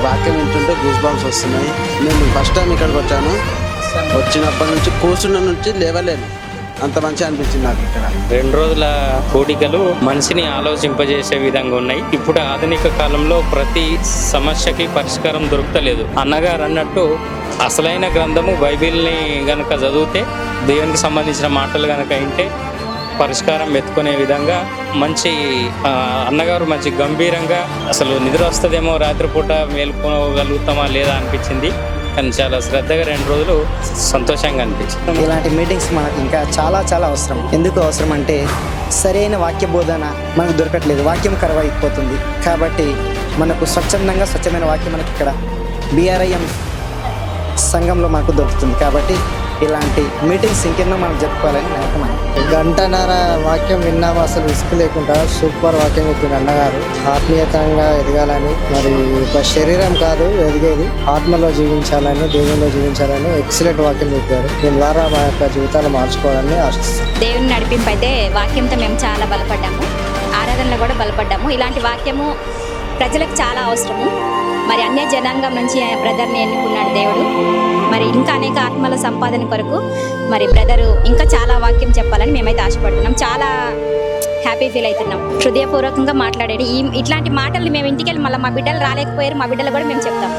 వాక్యం వింటుంటే goose bumps వస్తున్నాయి. నేను ఫస్ట్ టైం ఇక్కడికి వచ్చాను. వచ్చినప్పటి నుంచి కూర్చున్న నుంచి లేవలేను, అంత మంచిగా అనిపించింది నాకు. ఇక్కడ 2 రోజుల కోడికలు మనిషిని ఆలోచింపజేసే విధంగా ఉన్నాయి. ఇప్పుడు ఆధునిక కాలంలో ప్రతి సమస్యకి పరిష్కారం దొరుకుతలేదు. అన్నగారు అన్నట్టు అసలైన గ్రంథము బైబిల్ని గనక చదివితే, దేవునికి సంబంధించిన మాటలు గనక వింటే పరిష్కారం వెతుకునే విధంగా మంచి అన్నగారు మంచి గంభీరంగా, అసలు నిద్ర వస్తుందేమో రాత్రిపూట మేల్కోగలుగుతామా లేదా అనిపించింది. కానీ చాలా శ్రద్ధగా 2 రోజులు సంతోషంగా అనిపించింది. ఇలాంటి మీటింగ్స్ మనకు ఇంకా చాలా చాలా అవసరం. ఎందుకు అవసరం అంటే సరైన వాక్య బోధన మనకు దొరకట్లేదు, వాక్యం కరువైపోతుంది. కాబట్టి మనకు స్వచ్ఛమైన వాక్యం మనకి ఇక్కడ BRIM సంఘంలో మనకు దొరుకుతుంది. కాబట్టి ఇలాంటి మీటింగ్స్ ఇంకెన్నో మనం జరుపుకోవాలని నాకు. 1.5 గంట వాక్యం విన్నాము, అసలు విసుగు లేకుండా సూపర్ వాక్యం చెప్పిన అన్నగారు. ఆత్మీయతంగా ఎదగాలని, మరి ఒక శరీరం కాదు ఎదిగేది, ఆత్మలో జీవించాలని, దేవునిలో జీవించాలని ఎక్సలెంట్ వాక్యం చెప్పారు. దీని ద్వారా మా యొక్క జీవితాలు మార్చుకోవాలని ఆశిస్తాం. దేవుని నడిపింపు అయితే వాక్యంతో మేము చాలా బలపడ్డాము, ఆరాధనలో కూడా బలపడ్డాము. ఇలాంటి వాక్యము ప్రజలకు చాలా అవసరము. మరి అన్య జనాంగం నుంచి బ్రదర్ని ఎన్నుకున్నాడు దేవుడు. మరి ఇంకా అనేక ఆత్మల సంపాదన కొరకు మరి బ్రదరు ఇంకా చాలా వాక్యం చెప్పాలని మేమైతే ఆశపడుతున్నాం. చాలా హ్యాపీ ఫీల్ అవుతున్నాం. హృదయపూర్వకంగా మాట్లాడాడు. ఇట్లాంటి మాటలు మేము ఇంటికి వెళ్ళి మళ్ళీ మా బిడ్డలు రాలేకపోయారు, మా బిడ్డలు కూడా మేము చెప్తాం.